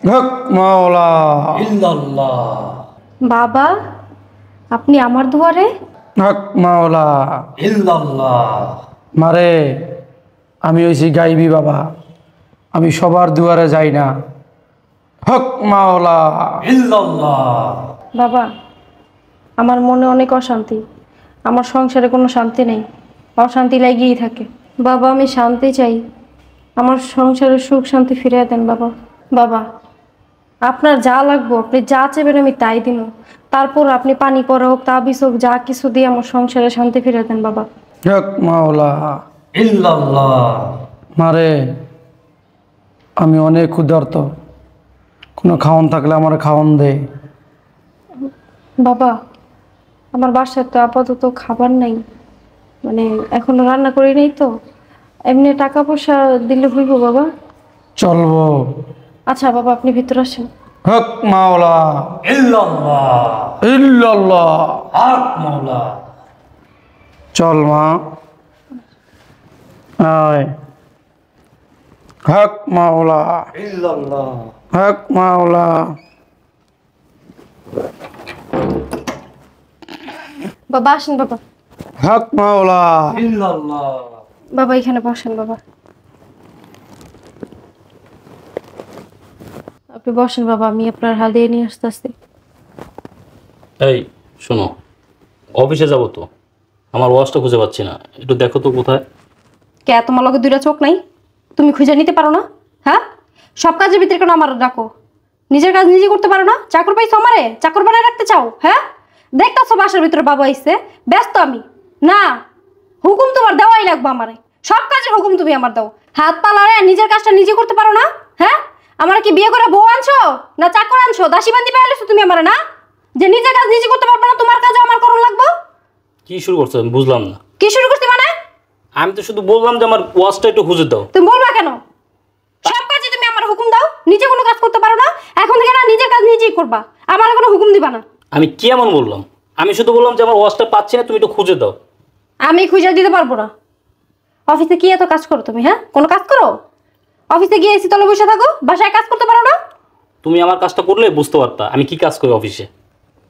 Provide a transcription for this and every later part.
হক মাওলা ইল্লাল্লাহ। বাবা আপনি আমার দুয়ারে? হক মাওলা ইল্লাল্লাহ। মারে আমি হইছি গাইবি বাবা, আমি সবার দুয়ারে যাই না। হক মাওলা ইল্লাল্লাহ। বাবা আমার মনে অনেক অশান্তি, আমার সংসারে কোনো শান্তি নেই, অশান্তি লেগেই থাকে। বাবা আমি শান্তি চাই, আমার সংসারের সুখ শান্তি ফিরিয়ে দেন বাবা। বাবা আপনার যা লাগবো আপনি যা চাইবেন আমি তাই দিব, তারপর আপনি পানি পড়া হোক তাবিজ হোক যা কিছু দিয়ে আমার সংসারে শান্তি ফিরিয়ে দেন বাবা। হক মাওলা ইল্লাল্লাহ। মারে আমি অনেক ক্ষুধার্ত, কোনো খাওয়ান থাকলে আমার খাওয়ান দে। বাবা আমার বাসায় তো আপাতত খাবার নাই, মানে এখনো রান্না করি নাই তো, এমনি টাকা পয়সা দিলে হইব বাবা? চলবো। আচ্ছা বাবা আপনি ভিতরে আসেন। হক মাওলা ইল্লাল্লাহ। ইল্লাল্লাহ। হক মাওলা। চল মা আয়। হক মাওলা ইল্লাল্লাহ। হক মাওলা। বাবা আসেন বাবা। হক মাওলা ইল্লাল্লাহ। বাবা এখানে বসেন বাবা, আপনি বসেন বাবা, আমি আপনার হাদিয়া নিয়ে আসতেছি। এই শোনো, অফিসে যাবো তো, আমার ওয়াচটা খুঁজে পাচ্ছি না, একটু দেখো তো কোথায়। কে তোমার লগে দুইটা চোখ নাই? তুমি খুঁজে নিতে পারো না? হ্যাঁ সব কাজের ভিতরে কেন আমার ডাকো? নিজের কাজ নিজে করতে পারো না? চাকর পাইছো আমারে, চাকর বানায় রাখতে চাও? হ্যাঁ দেখতেছো বাসার ভিতরে বাবা আইছে, ব্যস্ত আমি না, হুকুম তোমার দেওয়াই লাগবে আমারে, সব কাজের হুকুম তুমি আমার দাও। হাত পা লড়ে নিজের কাজটা নিজে করতে পারো না? হ্যাঁ আমার কি বিয়ে করে বউ আনছো না চাকর আনছো, দাসী বান্দি পাইলেছো তুমি আমারে না, যে নিজের কাজ নিজে করতে পারবে না, তোমার কাজও আমার করণ লাগবে? কি শুরু করছো আমি বুঝলাম না। কি শুরু করছি মানে? আমি তো শুধু বললাম যে আমার ওয়াচটা একটু খুঁজে দাও। তুমি বলবা কেন? সব কাজে তুমি আমার হুকুম দাও, নিজে কোনো কাজ করতে পারো না, এখন থেকে না নিজের কাজ নিজেই করবা, আমার কোনো হুকুম দিবা না। আমি কি এমন বললাম? আমি শুধু বললাম যে আমার ওয়াচটা পাচ্ছি না, তুমি একটু খুঁজে দাও। আমি খুঁজে দিতে পারবো না। অফিসে কি এত কাজ করো তুমি? হ্যাঁ কোনো কাজ করো? অফিসে গিয়ে এসি তলে বসে থাকো, বাসায় কাজ করতে পারো না? তুমি আমার কাজটা করলে বুঝতে পারতা আমি কি কাজ করি অফিসে।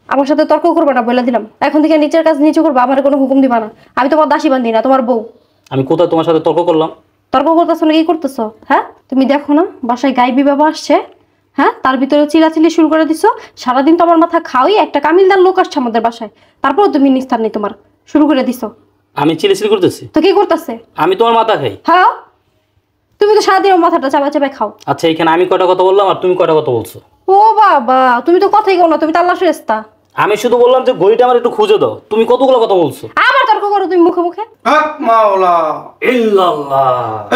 আমার সাথে তর্ক করবে না বলে দিলাম, এখন থেকে নিজের কাজ নিজে করবা, আমার কোনো হুকুম দিবা না। আমি তোমার দাসী বান্দি না, তোমার বউ। আমি কোথায় তোমার সাথে তর্ক করলাম? তর্ক করতেছো না? কি করতেছো? হ্যাঁ তুমি দেখো না বাসায় গাইবি বাবা আসছে, হ্যাঁ তার ভিতরে চিলাচিলি শুরু করে দিছো, সারাদিন তো আমার মাথা খাওয়াই, একটা কামিলদার লোক আসছে আমাদের বাসায়, তারপর তুমি নিস্তার নেই তোমার, শুরু করে দিছো। আমি চিলেচিলি করতেছি? তো কি করতেছে? আমি তোমার মাথা খাই? হ্যাঁ তুমি তো সারাদিন আমার মাথাটা চাপা চাপা খাও। আচ্ছা এখানে আমি কয়টা কথা বললাম আর তুমি কয়টা কথা বলছো? ও বাবা তুমি তো কথাই কও না, তুমি তো আল্লাহ ফেরেশতা। আমি শুধু বললাম যে ঘড়িটা আমার একটু খুঁজে দাও, তুমি কতগুলো কথা বলছো। আবার তর্ক করো তুমি মুখে মুখে। হক মাওলা ইল্লাল্লাহ।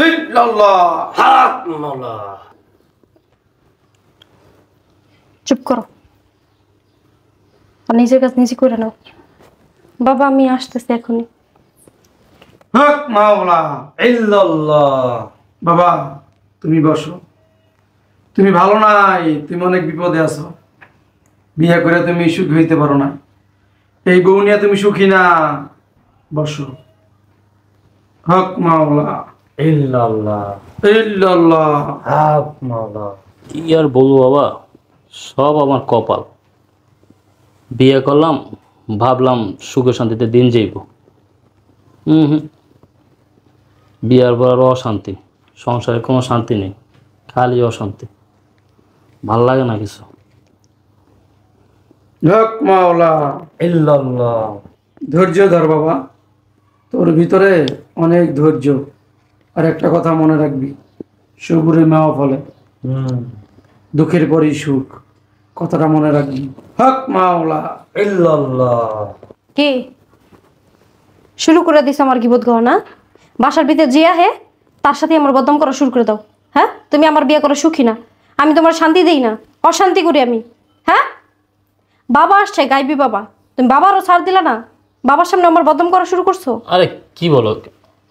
ইল্লাল্লাহ। হক মাওলা। চুপ করো আর নিজের কাজ নিজে করে নাও। বাবা আমি আসতেছি এখনই। হক মাওলা ইল্লাল্লাহ। বাবা তুমি বসো, তুমি ভালো নাই, তুমি অনেক বিপদে আছো, বিয়ে করে তুমি সুখী হইতে পারো না, এই বউ নিয়ে তুমি সুখী না, বসো। হক মাওলা ইল্লাল্লাহ। ইল্লাল্লাহ। হক মাওলা। কি আর বলবো বাবা, সব আমার কপাল। বিয়ে করলাম, ভাবলাম সুখে শান্তিতে দিন যাইব, বিয়ার পর আরও অশান্তি, সংসারে কোনো শান্তি নেই, খালি অশান্তি, ভাল লাগে না কিছু। হক মাওলা ইল্লাল্লাহ। ধৈর্য ধর বাবা, তোর ভিতরে অনেক ধৈর্য, আর একটা কথা মনে রাখবি, সবুরে মেওয়া ফলে, দুঃখের পরই সুখ, কথাটা মনে রাখবি। হক মাওলা ইল্লাল্লাহ। কি শুরু করে দিছো আমার গিবত গহনা? বাসার ভিতরে জিয়া হে তার সাথে আমার বদনাম করা শুরু করে দাও। হ্যাঁ তুমি আমার বিয়ে করা সুখী না, আমি তোমার শান্তি দেই না, অশান্তি করি আমি। হ্যাঁ বাবা আসছে গাইবি বাবা, তুমি বাবারও ছাড় দিলা না, বাবার সামনে আমার বদনাম করা শুরু করছো। আরে কি বলো,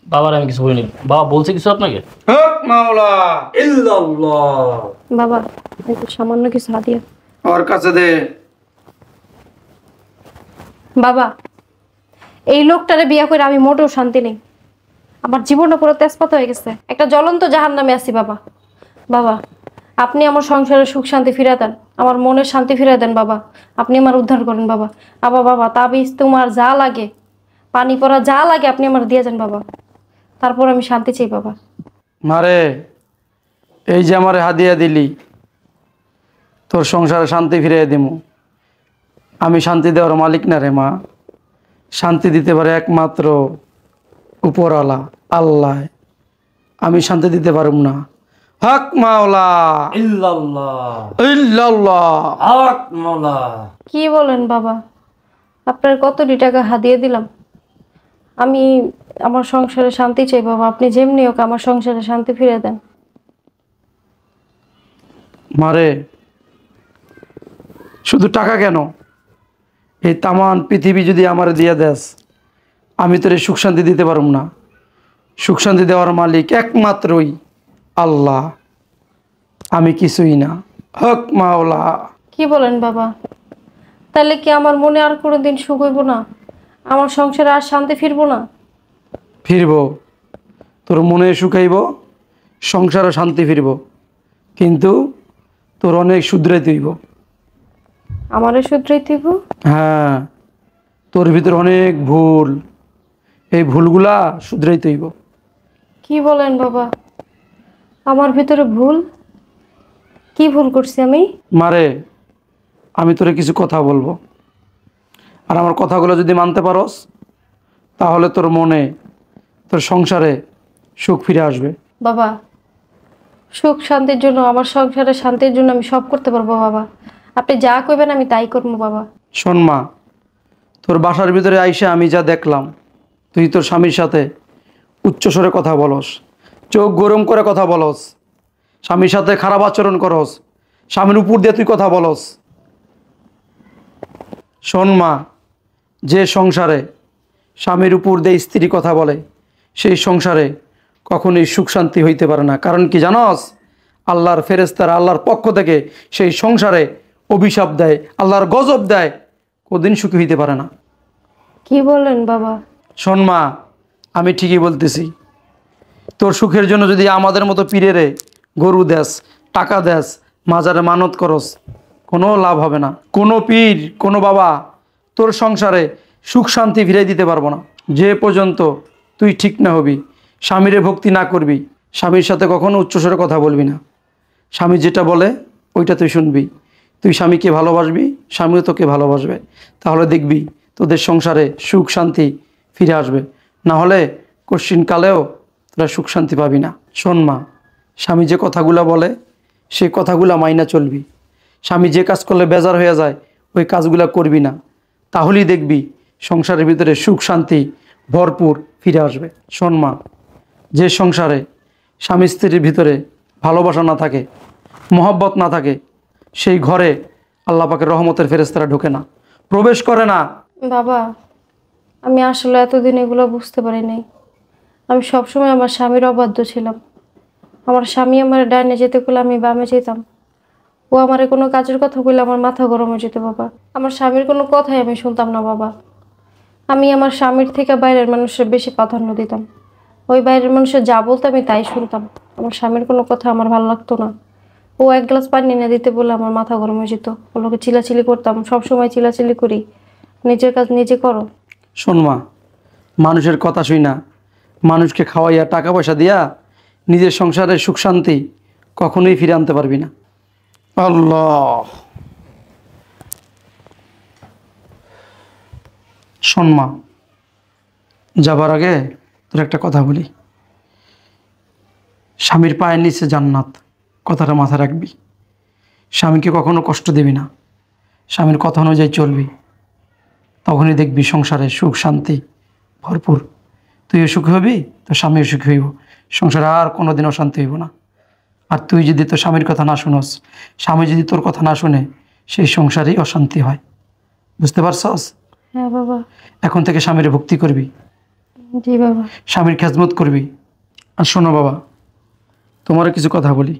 বাবার আমি কিছু বলিনি, বাবা বলছে কিছু আপনাকে? হক মাওলা ইল্লাল্লাহ। বাবা একটু সামান্য কিছু হাদিয়া ওর কাছে দে। বাবা এই লোকটারে বিয়ে করে আমি মোটেও শান্তি নেই, আমার জীবনটা পুরো তেজপাত হয়ে গেছে, একটা জ্বলন্ত জাহান্নামে আছি বাবা। বাবা আপনি আমার সংসারে সুখ শান্তি ফিরে দেন, আমার মনের শান্তি ফিরে দেন বাবা। আপনি আমার উদ্ধার করেন বাবা। বাবা তাবিজ তোমার যা লাগে, পানি পড়া যা লাগে আপনি আমার দিয়ে যান বাবা, তারপর আমি শান্তি চাই বাবা। মারে, এই যে আমারে হাদিয়া দিলি, তোর সংসারে শান্তি ফিরিয়ে দিমু। আমি শান্তি দেওয়ার মালিক না রে মা, শান্তি দিতে পারে একমাত্র উপরওয়ালা আল্লাহ। আমি শান্তি দিতে পারব না। হক মাওলা ইল্লাল্লাহ ইল্লাল্লাহ। হক মাওলা। কি বলেন বাবা? আপনার কতটি টাকা হাদিয়ে দিলাম, আমি আমার সংসারে শান্তি চাই বাবা। আপনি যেমনি হোক আমার সংসারে শান্তি ফিরে দেন। মারে, শুধু টাকা কেন, এই তামান পৃথিবী যদি আমার দিয়ে দেস, আমি তোর সুখ শান্তি দিতে পারব না। সুখ শান্তি দেওয়ার মালিক একমাত্রই আল্লাহ, আমি কিছুই না। হক মাওলা। কি বলেন বাবা? তাহলে কি আমার মনে আর কোনোদিন সুখ হইব না? আমার সংসারে আর শান্তি ফিরবো না? ফিরব, তোর মনে শুকাইব, সংসারে শান্তি ফিরব, কিন্তু তোর অনেক শুধরাইতে হইব। আমারে শুধরাইতে হইব? হ্যাঁ, তোর ভিতর অনেক ভুল, এই ভুলগুলা শুধরাইতে হইব। কি বলেন বাবা? আমার ভিতরে ভুল? কি ভুল করছি আমি? মারে, আমি তোরে কিছু কথা বলবো, আর আমার কথাগুলো যদি মানতে পারোস, তাহলে তোর মনে, তোর সংসারে সুখ ফিরে আসবে। বাবা, সুখ শান্তির জন্য, আমার সংসারে শান্তির জন্য আমি সব করতে পারবো বাবা। আপনি যা কইবেন আমি তাই করবো বাবা। শোন মা, তোর বাসার ভিতরে আইসা আমি যা দেখলাম, তুই তোর স্বামীর সাথে উচ্চস্বরে কথা বলস, চোখ গরম করে কথা বলস, স্বামীর সাথে খারাপ আচরণ করস, স্বামীর উপর দিয়ে তুই কথা বলস। শোন মা, যে সংসারে স্বামীর উপর দিয়ে স্ত্রী কথা বলে, সেই সংসারে কখনোই সুখ শান্তি হইতে পারে না। কারণ কি জানস? আল্লাহর ফেরেশতারা আল্লাহর পক্ষ থেকে সেই সংসারে অভিশাপ দেয়, আল্লাহর গজব দেয়, কোনদিন সুখী হইতে পারে না। কি বলেন বাবা? শোন মা, আমি ঠিকই বলতেছি। তোর সুখের জন্য যদি আমাদের মতো পীরেরে গরু দেস, টাকা দেস, মাজারে মানত করস, কোনো লাভ হবে না। কোনো পীর, কোনো বাবা তোর সংসারে সুখ শান্তি ফিরে দিতে পারবো না। যে পর্যন্ত তুই ঠিক না হবি, স্বামীরে ভক্তি না করবি, স্বামীর সাথে কখনো উচ্চস্বরে কথা বলবি না, স্বামী যেটা বলে ওইটা তুই শুনবি, তুই স্বামীকে ভালোবাসবি, স্বামীও তোকে ভালোবাসবে, তাহলে দেখবি তোদের সংসারে সুখ শান্তি ফিরে আসবে। না হলে কশ্চিনকালেও তোরা সুখ শান্তি পাবি না। শোন মা, স্বামী যে কথাগুলো বলে সেই কথাগুলো মাইনা চলবি। স্বামী যে কাজ করলে বেজার হয়ে যায় ওই কাজগুলো করবি না, তাহলেই দেখবি সংসারের ভিতরে সুখ শান্তি ভরপুর ফিরে আসবে। শোন মা, যে সংসারে স্বামী স্ত্রীর ভিতরে ভালোবাসা না থাকে, মহব্বত না থাকে, সেই ঘরে আল্লাহ পাকের রহমতের ফেরেশতারা ঢোকে না, প্রবেশ করে না। বাবা, আমি আসলে এতদিন এগুলো বুঝতে পারি নাই। আমি সবসময় আমার স্বামীর অবাধ্য ছিলাম। আমার স্বামী আমার ডাইনে যেতে কইলে আমি বামে যেতাম। ও আমার কোনো কাজের কথা কইলে আমার মাথা গরম হয়ে যেত বাবা। আমার স্বামীর কোনো কথাই আমি শুনতাম না বাবা। আমি আমার স্বামীর থেকে বাইরের মানুষের বেশি প্রাধান্য দিতাম। ওই বাইরের মানুষের যা বলতো আমি তাই শুনতাম। আমার স্বামীর কোনো কথা আমার ভালো লাগতো না। ও এক গ্লাস পানি এনে দিতে বলে আমার মাথা গরম হয়ে যেত। ওগুলোকে চিলাচিলি করতাম, সবসময় চিলাচিলি করি। নিজের কাজ নিজে করো। শোন মা, মানুষের কথা শুই না, মানুষকে খাওয়াইয়া টাকা পয়সা দিয়া নিজের সংসারে সুখ শান্তি কখনোই ফিরে আনতে পারবি না। আল্লাহ। শোন মা, যাবার আগে তোর একটা কথা বলি। স্বামীর পায়ের নিচে জান্নাত, কথাটা মাথায় রাখবি। স্বামীকে কখনো কষ্ট দিবি না, স্বামীর কথা অনুযায়ী চলবি, তখনই দেখবি সংসারে সুখ শান্তি ভরপুর। তুইও সুখী হবি, তোর স্বামীও সুখী হইব, সংসারে আর কোনো দিন অশান্তি হইব না। আর তুই যদি তোর স্বামীর কথা না শুনস, স্বামী যদি তোর কথা না শুনে, সেই সংসারেই অশান্তি হয়। বুঝতে পারছস? হ্যাঁ বাবা। এখন থেকে স্বামীর ভক্তি করবি, জি বাবা। স্বামীর খেজমত করবি। আর শোনো বাবা, তোমারও কিছু কথা বলি।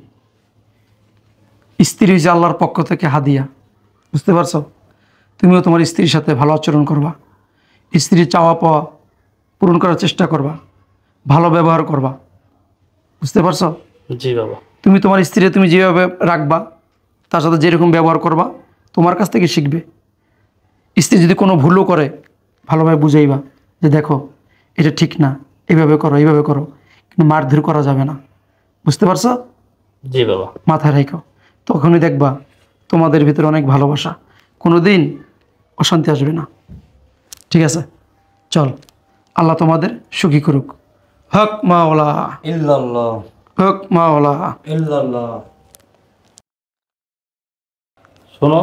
স্ত্রী হয়েছে আল্লাহর পক্ষ থেকে হাদিয়া, বুঝতে পারছো? তুমিও তোমার স্ত্রীর সাথে ভালো আচরণ করবা, স্ত্রীর চাওয়া পাওয়া পূরণ করার চেষ্টা করবা, ভালো ব্যবহার করবা। বুঝতে পারছো? জি বাবা। তুমি তোমার স্ত্রী তুমি যেভাবে রাখবা, তার সাথে যেরকম ব্যবহার করবা, তোমার কাছ থেকে শিখবে। স্ত্রী যদি কোনো ভুলও করে ভালোভাবে বুঝাইবা যে দেখো এটা ঠিক না, এইভাবে করো এইভাবে করো, কিন্তু মারধর করা যাবে না। বুঝতে পারছো? জি বাবা। মাথায় রেখো, তখনই দেখবা তোমাদের ভিতরে অনেক ভালোবাসা, কোনো দিন অশান্তি আসবে না। ঠিক আছে, চল, আল্লাহ তোমাদের সুখী করুক। হক মাওলা, ইল্লাল্লাহ হক মাওলা। ইল্লাল্লাহ। শোনো,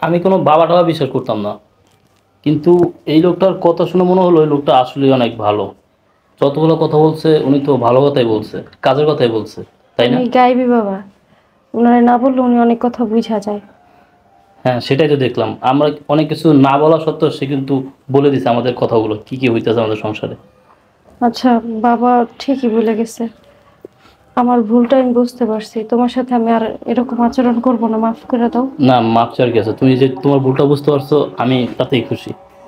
আমি কোনো বাবা টাবা বিশ্বাস করতাম না, কিন্তু এই লোকটার কথা শুনে মনে হলো এই লোকটা আসলে অনেক ভালো। যতগুলো কথা বলছে উনি তো ভালো কথাই বলছে, কাজের কথাই বলছে, তাই না? আমি গাইবি বাবা, ওনারে না বললে উনি অনেক কথা বুঝা যায়। হ্যাঁ, সেটাই তো দেখলাম। আমরা অনেক কিছু না বলা সত্ত্বেও সে কিন্তু বলে দিছে আমাদের কথাগুলো, কি কি হইতেছে আমাদের সংসারে। আচ্ছা বাবা ঠিকই বলে গেছে, আমার ভুলটা আমি বুঝতে পারছি, তোমার সাথে আমি আর এরকম আচরণ করব না, মাফ করে দাও। না, মাপ চার কি আছে, তুমি যে তোমার ভুলটা বুঝতে পারছো আমি তাতেই খুশি।